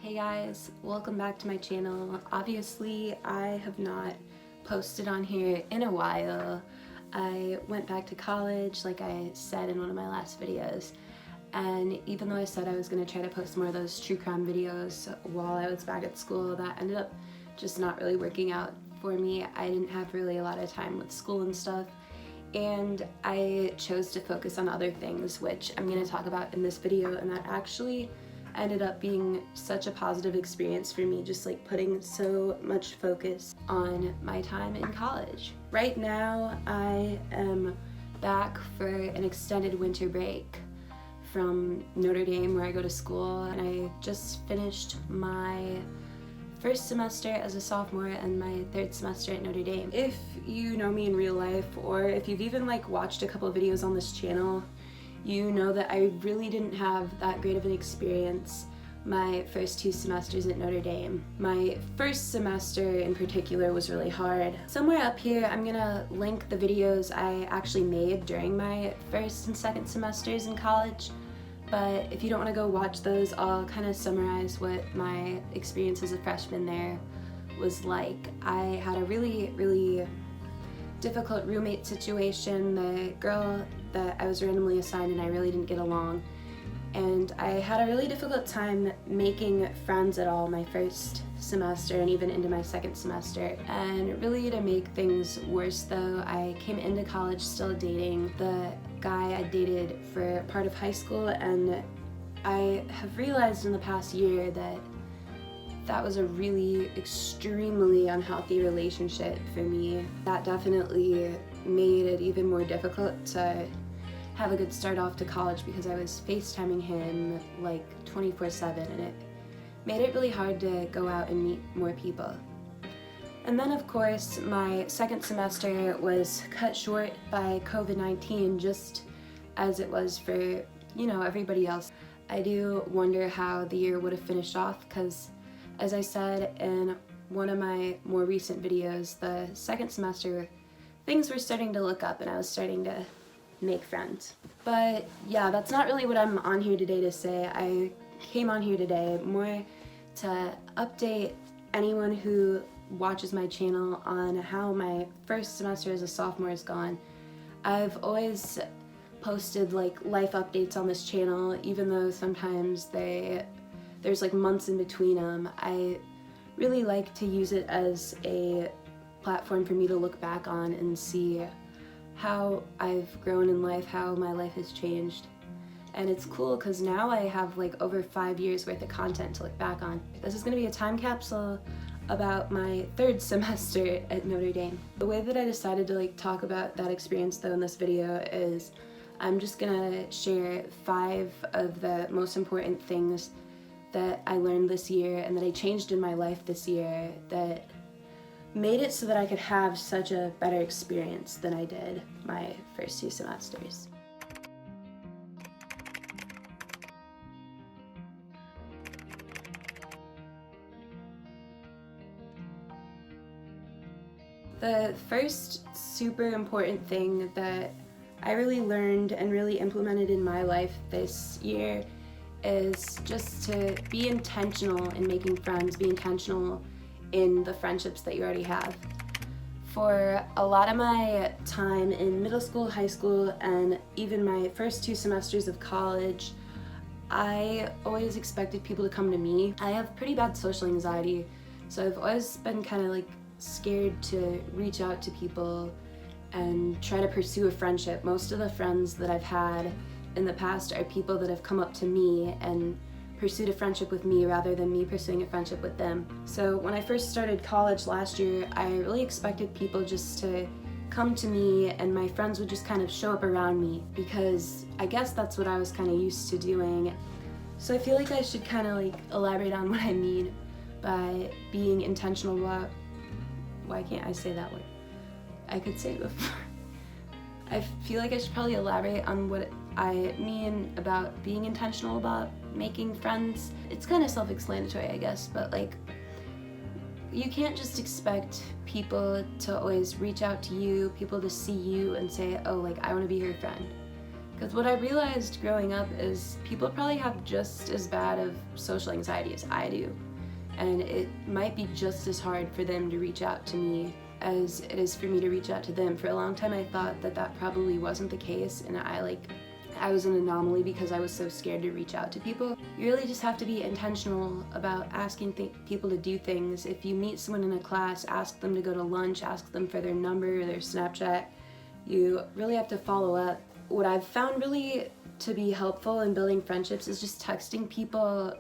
Hey guys, welcome back to my channel. Obviously, I have not posted on here in a while. I went back to college, like I said in one of my last videos, and even though I said I was going to try to post more of those true crime videos while I was back at school, that ended up just not really working out for me. I didn't have really a lot of time with school and stuff, and I chose to focus on other things, which I'm going to talk about in this video, and that actually ended up being such a positive experience for me, just like putting so much focus on my time in college. Right now, I am back for an extended winter break from Notre Dame, where I go to school, and I just finished my first semester as a sophomore and my third semester at Notre Dame. If you know me in real life, or if you've even watched a couple of videos on this channel, you know that I really didn't have that great of an experience my first two semesters at Notre Dame. My first semester in particular was really hard. Somewhere up here I'm gonna link the videos I actually made during my first and second semesters in college, but if you don't want to go watch those, I'll kind of summarize what my experience as a freshman there was like. I had a really difficult roommate situation. The girl that I was randomly assigned and I really didn't get along, and I had a really difficult time making friends at all my first semester and even into my second semester. And really, to make things worse though, I came into college still dating the guy I dated for part of high school, and I have realized in the past year that that was a really extremely unhealthy relationship for me. That definitely made it even more difficult to have a good start off to college because I was FaceTiming him like 24/7, and it made it really hard to go out and meet more people. And then of course my second semester was cut short by COVID-19, just as it was for, everybody else. I do wonder how the year would have finished off, because as I said in one of my more recent videos, the second semester, things were starting to look up and I was starting to make friends. But yeah, that's not really what I'm on here today to say. I came on here today more to update anyone who watches my channel on how my first semester as a sophomore has gone. I've always posted life updates on this channel, even though sometimes there's months in between them. I really like to use it as a platform for me to look back on and see how I've grown in life, how my life has changed. And it's cool because now I have over 5 years worth of content to look back on. This is going to be a time capsule about my third semester at Notre Dame. The way that I decided to talk about that experience though in this video is I'm just gonna share 5 of the most important things that I learned this year and that I changed in my life this year that made it so that I could have such a better experience than I did my first 2 semesters. The first super important thing that I really learned and really implemented in my life this year is just to be intentional in making friends, be intentional in the friendships that you already have. For a lot of my time in middle school, high school, and even my first 2 semesters of college, I always expected people to come to me. I have pretty bad social anxiety, so I've always been kind of scared to reach out to people and try to pursue a friendship. Most of the friends that I've had in the past are people that have come up to me and pursued a friendship with me rather than me pursuing a friendship with them. So when I first started college last year, I really expected people just to come to me and my friends would just kind of show up around me, because I guess that's what I was kind of used to doing. So I feel like I should kind of elaborate on what I mean by being intentional about, why can't I say that word? I could say it before. I feel like I should probably elaborate on what I mean about being intentional about making friends. It's kind of self-explanatory, I guess, but you can't just expect people to always reach out to you, people to see you and say, oh, I want to be your friend. Because what I realized growing up is people probably have just as bad of social anxiety as I do. And it might be just as hard for them to reach out to me as it is for me to reach out to them. For a long time I thought that that probably wasn't the case, and I was an anomaly because I was so scared to reach out to people. You really just have to be intentional about asking people to do things. If you meet someone in a class, ask them to go to lunch, ask them for their number or their Snapchat. You really have to follow up. What I've found really to be helpful in building friendships is just texting people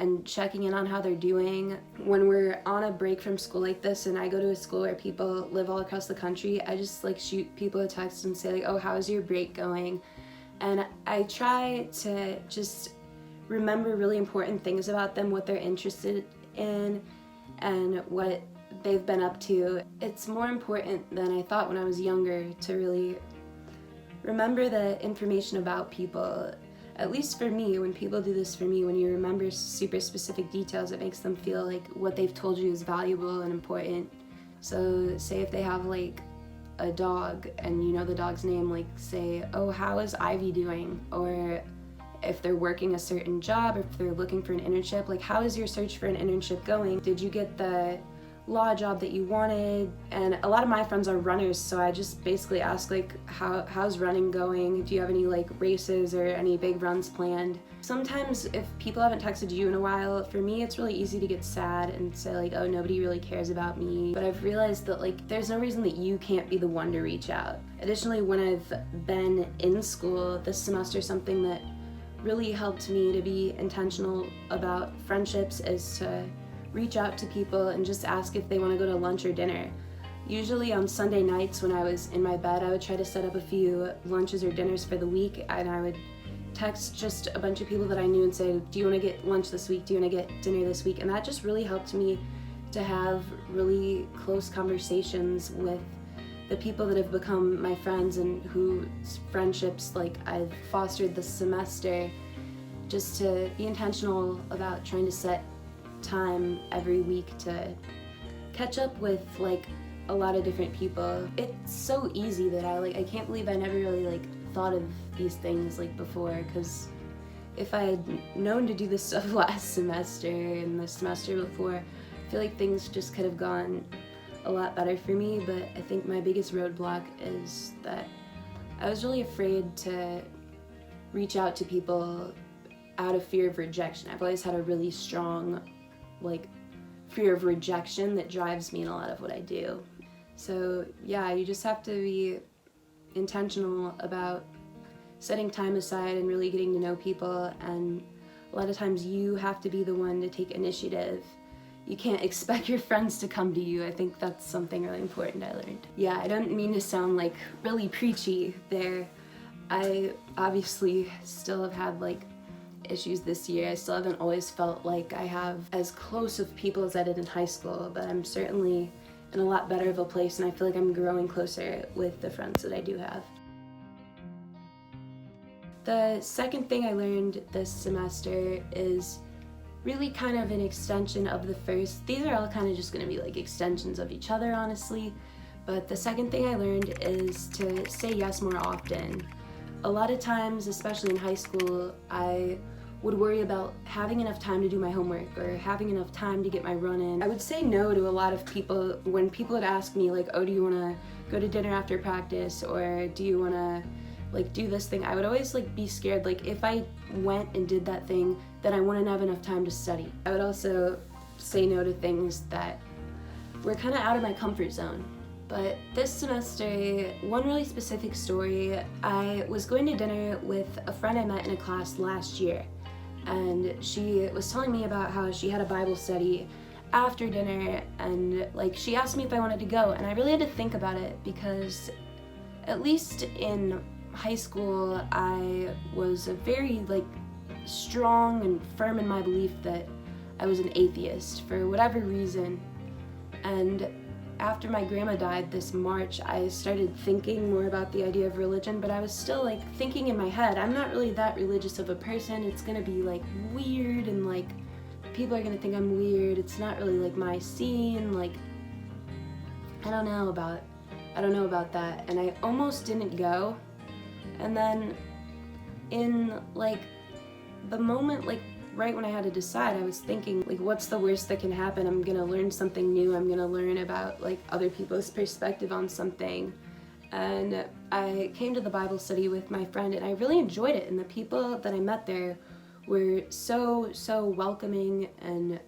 and checking in on how they're doing. When we're on a break from school like this and I go to a school where people live all across the country, I just shoot people a text and say oh, how's your break going? And I try to just remember really important things about them, what they're interested in and what they've been up to. It's more important than I thought when I was younger to really remember the information about people. At least for me, when people do this for me, when you remember super specific details, it makes them feel like what they've told you is valuable and important. So say if they have a dog and you know the dog's name, say, oh, how is Ivy doing? Or if they're working a certain job, or if they're looking for an internship, how is your search for an internship going? Did you get the law job that you wanted? And a lot of my friends are runners, so I just basically ask how's running going? Do you have any races or any big runs planned? Sometimes if people haven't texted you in a while, for me it's really easy to get sad and say oh, nobody really cares about me. But I've realized that there's no reason that you can't be the one to reach out. Additionally, when I've been in school this semester, something that really helped me to be intentional about friendships is to reach out to people and just ask if they want to go to lunch or dinner. Usually on Sunday nights when I was in my bed, I would try to set up a few lunches or dinners for the week, and I would text just a bunch of people that I knew and say, do you want to get lunch this week? Do you want to get dinner this week? And that just really helped me to have really close conversations with the people that have become my friends and whose friendships I've fostered this semester. Just to be intentional about trying to set time every week to catch up with a lot of different people. It's so easy that I can't believe I never really thought of these things before, because if I had known to do this stuff last semester and the semester before, I feel things just could have gone a lot better for me. But I think my biggest roadblock is that I was really afraid to reach out to people out of fear of rejection. I've always had a really strong fear of rejection that drives me in a lot of what I do. So yeah, you just have to be intentional about setting time aside and really getting to know people, and a lot of times you have to be the one to take initiative. You can't expect your friends to come to you. I think that's something really important I learned. Yeah, I don't mean to sound really preachy there. I obviously still have had issues this year. I still haven't always felt like I have as close of people as I did in high school, but I'm certainly in a lot better of a place, and I feel I'm growing closer with the friends that I do have. The second thing I learned this semester is really kind of an extension of the first. These are all kind of just going to be extensions of each other, honestly, but the second thing I learned is to say yes more often. A lot of times, especially in high school, I would worry about having enough time to do my homework or having enough time to get my run in. I would say no to a lot of people when people would ask me oh, do you want to go to dinner after practice, or do you want to do this thing? I would always be scared if I went and did that thing, then I wouldn't have enough time to study. I would also say no to things that were kind of out of my comfort zone. But this semester, one really specific story, I was going to dinner with a friend I met in a class last year, and she was telling me about how she had a Bible study after dinner, and she asked me if I wanted to go, and I really had to think about it, because at least in high school I was a very strong and firm in my belief that I was an atheist for whatever reason. And after my grandma died this March, I started thinking more about the idea of religion, but I was still thinking in my head, I'm not really that religious of a person. It's gonna be weird, and people are gonna think I'm weird. It's not really my scene. I don't know about that. And I almost didn't go, And then in like the moment, like right when I had to decide, I was thinking, like, what's the worst that can happen? I'm gonna learn something new. I'm gonna learn about like other people's perspective on something. And I came to the Bible study with my friend, and I really enjoyed it. And the people that I met there were so welcoming, and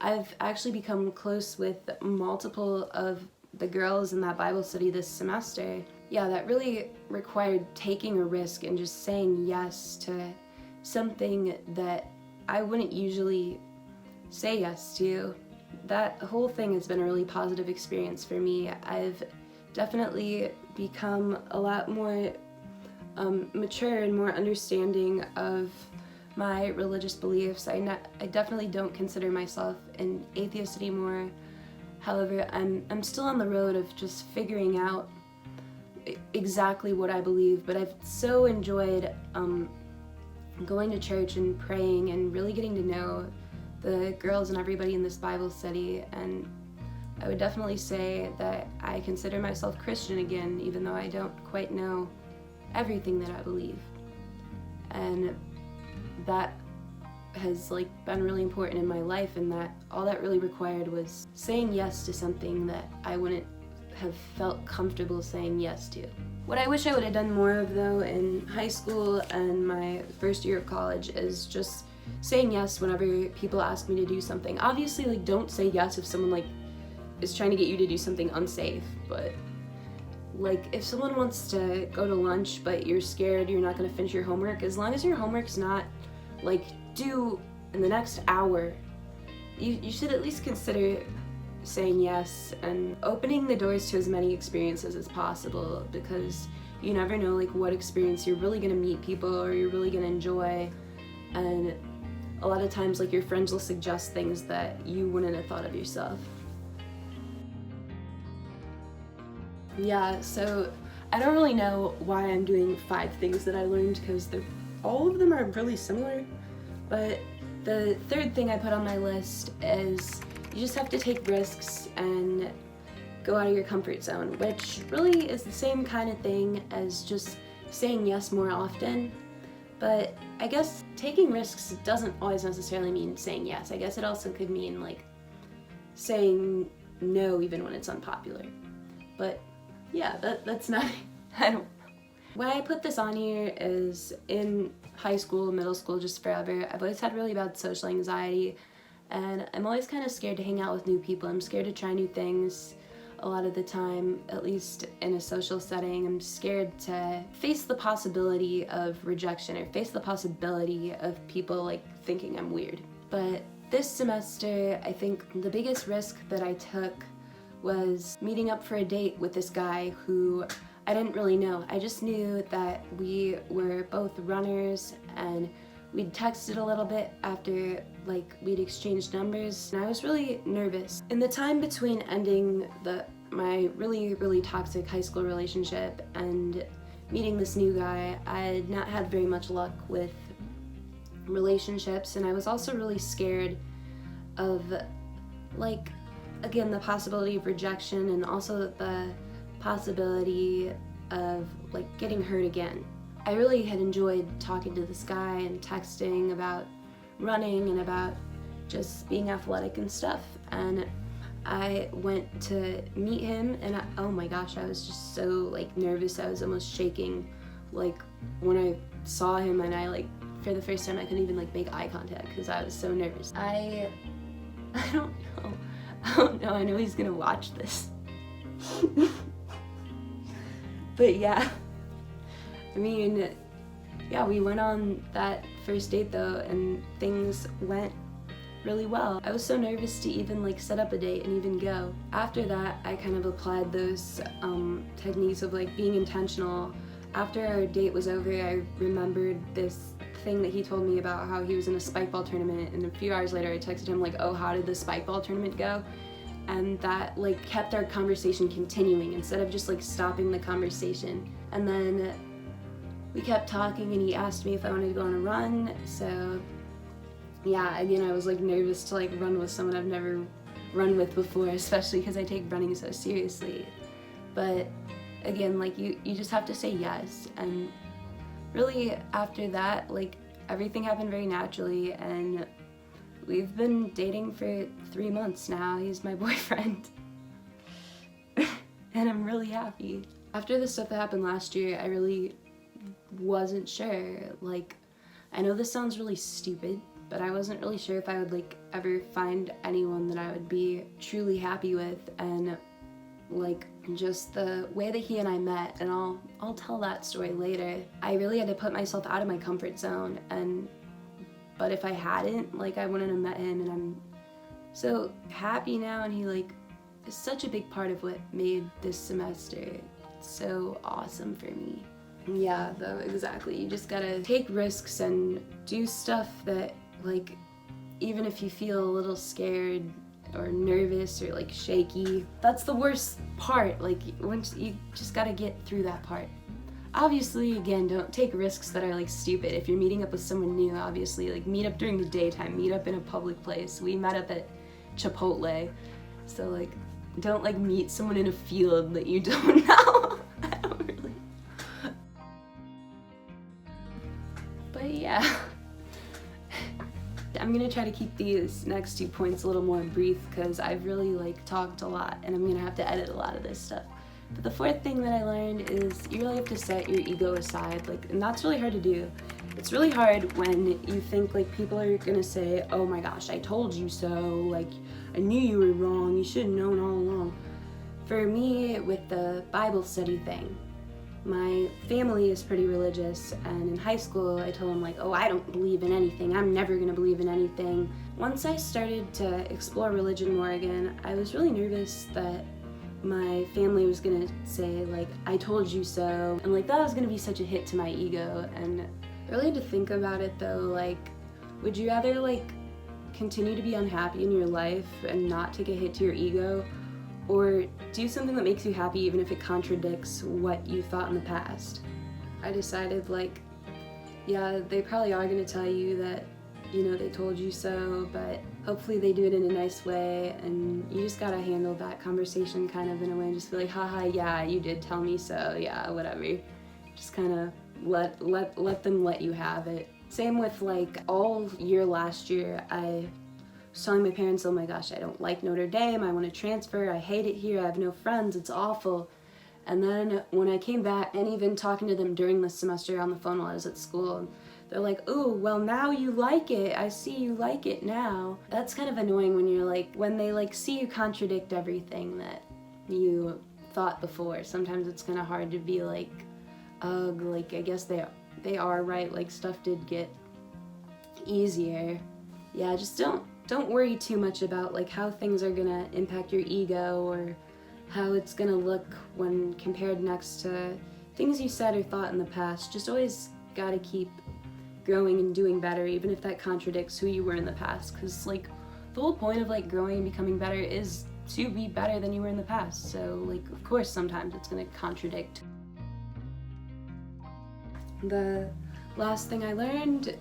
I've actually become close with multiple of the girls in that Bible study this semester. Yeah, that really required taking a risk and just saying yes to something that I wouldn't usually say yes to. That whole thing has been a really positive experience for me. I've definitely become a lot more mature and more understanding of my religious beliefs. I definitely don't consider myself an atheist anymore. However, I'm still on the road of just figuring out exactly what I believe, but I've so enjoyed going to church and praying and really getting to know the girls and everybody in this Bible study. And I would definitely say that I consider myself Christian again, even though I don't quite know everything that I believe. And that has like been really important in my life, and that all that really required was saying yes to something that I wouldn't have felt comfortable saying yes to. What I wish I would have done more of though in high school and my first year of college is just saying yes whenever people ask me to do something. Obviously, like, don't say yes if someone like is trying to get you to do something unsafe, but like if someone wants to go to lunch but you're scared you're not going to finish your homework, as long as your homework's not like due in the next hour, you should at least consider saying yes and opening the doors to as many experiences as possible, because you never know like what experience you're really going to meet people or you're really going to enjoy. And a lot of times like your friends will suggest things that you wouldn't have thought of yourself. Yeah, so I don't really know why I'm doing 5 things that I learned, because all of them are really similar, but the third thing I put on my list is you just have to take risks and go out of your comfort zone, which really is the same kind of thing as just saying yes more often. But I guess taking risks doesn't always necessarily mean saying yes. I guess it also could mean like saying no even when it's unpopular. But yeah, that's not, I don't know. Why I put this on here is in high school, middle school, just forever, I've always had really bad social anxiety, and I'm always kind of scared to hang out with new people. I'm scared to try new things a lot of the time, at least in a social setting. I'm scared to face the possibility of rejection or face the possibility of people like thinking I'm weird. But this semester, I think the biggest risk that I took was meeting up for a date with this guy who I didn't really know. I just knew that we were both runners, and we'd texted a little bit after like we'd exchanged numbers, and I was really nervous. In the time between ending my really toxic high school relationship and meeting this new guy, I had not had very much luck with relationships, and I was also really scared of like, again, the possibility of rejection, and also the possibility of like getting hurt again. I really had enjoyed talking to this guy and texting about running and about just being athletic and stuff, and I went to meet him, and oh my gosh, I was just so like nervous. I was almost shaking like when I saw him, and I like for the first time I couldn't even like make eye contact because I was so nervous. I don't know. Oh no, I know he's gonna watch this. But yeah, I mean, yeah, we went on that first date though, and things went really well. I was so nervous to even like set up a date and even go. After that, I kind of applied those techniques of like being intentional. After our date was over, I remembered this thing that he told me about how he was in a spikeball tournament, and a few hours later I texted him like, oh, how did the spikeball tournament go? And that like kept our conversation continuing instead of just like stopping the conversation. And then we kept talking, and he asked me if I wanted to go on a run. So yeah, again, I was like nervous to like run with someone I've never run with before, especially because I take running so seriously. But again, like you just have to say yes, and really after that, like, everything happened very naturally, and we've been dating for 3 months now. He's my boyfriend. And I'm really happy. After the stuff that happened last year, I really wasn't sure. Like, I know this sounds really stupid, but I wasn't really sure if I would, like, ever find anyone that I would be truly happy with. And, like, just the way that he and I met, and I'll tell that story later. I really had to put myself out of my comfort zone, but if I hadn't, like, I wouldn't have met him, and I'm so happy now, and he, like, is such a big part of what made this semester so awesome for me. Yeah, though, exactly. You just gotta take risks and do stuff that, like, even if you feel a little scared or nervous or, like, shaky, that's the worst part. Like, once you just gotta get through that part. Obviously, again, don't take risks that are, like, stupid. If you're meeting up with someone new, obviously, like, meet up during the daytime, meet up in a public place. We met up at Chipotle, so, like, don't, like, meet someone in a field that you don't know. I don't really. But yeah. I'm gonna try to keep these next 2 points a little more brief because I've really, like, talked a lot, and I'm gonna have to edit a lot of this stuff. But the 4th thing that I learned is you really have to set your ego aside, like, and that's really hard to do. It's really hard when you think, like, people are gonna say, oh my gosh, I told you so, like, I knew you were wrong, you should have known all along. For me, with the Bible study thing, my family is pretty religious, and in high school I told them, like, oh, I don't believe in anything, I'm never gonna believe in anything. Once I started to explore religion more again, I was really nervous that my family was gonna say, like, I told you so, and, like, that was gonna be such a hit to my ego. And I really had to think about it though, like, would you rather, like, continue to be unhappy in your life and not take a hit to your ego, or do something that makes you happy even if it contradicts what you thought in the past? I decided, like, yeah, they probably are gonna tell you that, you know, they told you so, but hopefully they do it in a nice way, and you just gotta handle that conversation kind of in a way and just be like, haha, yeah, you did tell me so, yeah, whatever. Just kind of let them let you have it. Same with, like, all year last year, I was telling my parents, oh my gosh, I don't like Notre Dame, I want to transfer, I hate it here, I have no friends, it's awful. And then when I came back, and even talking to them during the semester on the phone while I was at school, they're like, oh, well, now you like it, I see you like it now. That's kind of annoying when you're, like, when they, like, see you contradict everything that you thought before. Sometimes it's kind of hard to be like, ugh, like, I guess they are right, like, stuff did get easier. Yeah, just don't worry too much about, like, how things are gonna impact your ego or how it's gonna look when compared next to things you said or thought in the past. Just always gotta keep growing and doing better, even if that contradicts who you were in the past, because, like, the whole point of, like, growing and becoming better is to be better than you were in the past. So, like, of course sometimes it's gonna contradict. The last thing I learned,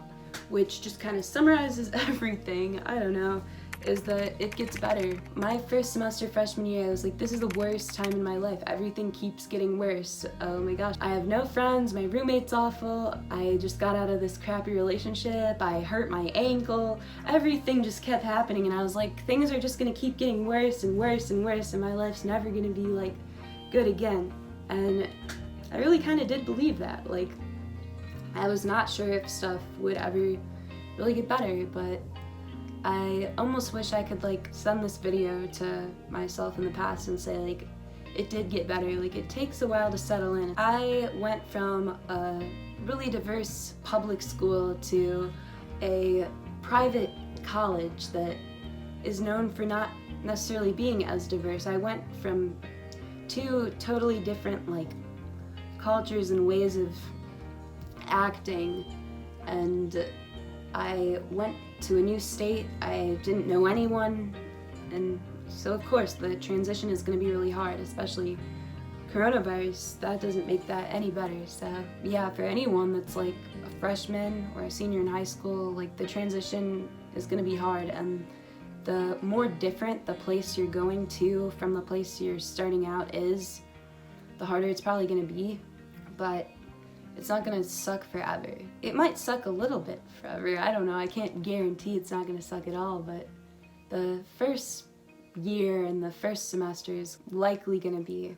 which just kind of summarizes everything, I don't know, is that it gets better. My first semester freshman year, I was like, this is the worst time in my life. Everything keeps getting worse. Oh my gosh. I have no friends, my roommate's awful, I just got out of this crappy relationship, I hurt my ankle, everything just kept happening, and I was like, things are just gonna keep getting worse and worse and worse, and my life's never gonna be, like, good again. And I really kind of did believe that. Like, I was not sure if stuff would ever really get better, but I almost wish I could, like, send this video to myself in the past and say, like, it did get better. Like, it takes a while to settle in. I went from a really diverse public school to a private college that is known for not necessarily being as diverse. I went from 2 totally different, like, cultures and ways of acting, and I went to a new state. I didn't know anyone, and so of course the transition is going to be really hard, especially coronavirus. That doesn't make that any better. So yeah, for anyone that's, like, a freshman or a senior in high school, like, the transition is going to be hard, and the more different the place you're going to from the place you're starting out is, the harder it's probably going to be. But it's not gonna suck forever. It might suck a little bit forever, I don't know, I can't guarantee it's not gonna suck at all, but the first year and the first semester is likely gonna be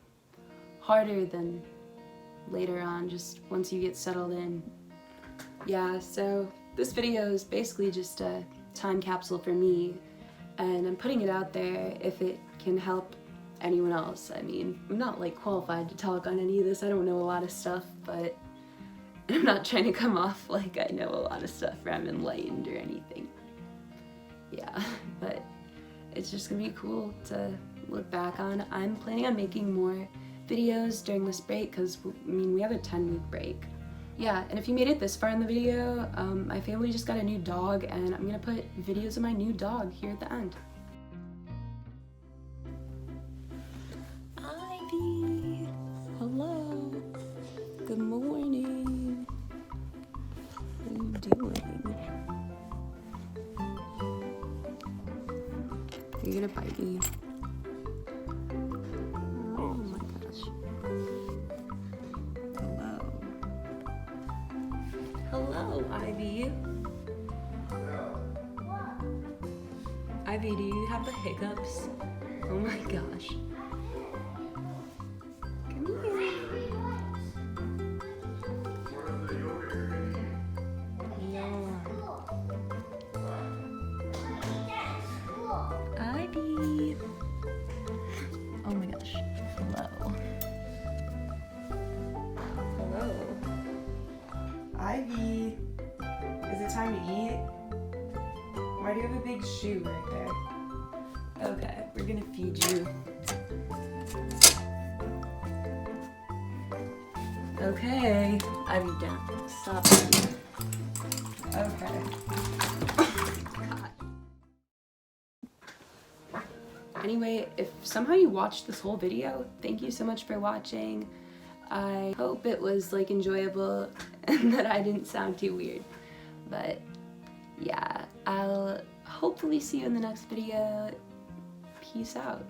harder than later on, just once you get settled in. Yeah, so this video is basically just a time capsule for me, and I'm putting it out there if it can help anyone else. I mean, I'm not like qualified to talk on any of this, I don't know a lot of stuff, but I'm not trying to come off like I know a lot of stuff or I'm enlightened or anything. Yeah, but it's just gonna be cool to look back on. I'm planning on making more videos during this break because, I mean, we have a 10-week break. Yeah, and if you made it this far in the video, my family just got a new dog, and I'm gonna put videos of my new dog here at the end. Ivy! Hello! Good morning! What are you doing? Are you gonna bite me? Oh my gosh. Hello, Ivy. Ivy, do you have the hiccups? Oh my gosh. Come here. Yeah. Ivy. Oh my gosh. Hello. Hello. Ivy, is it time to eat? Why do you have a big shoe right there? Okay, we're gonna feed you. Okay, Ivy, down. Stop. Okay. God. Anyway, if somehow you watched this whole video, thank you so much for watching. I hope it was like enjoyable and that I didn't sound too weird. But yeah, I'll hopefully see you in the next video. Peace out.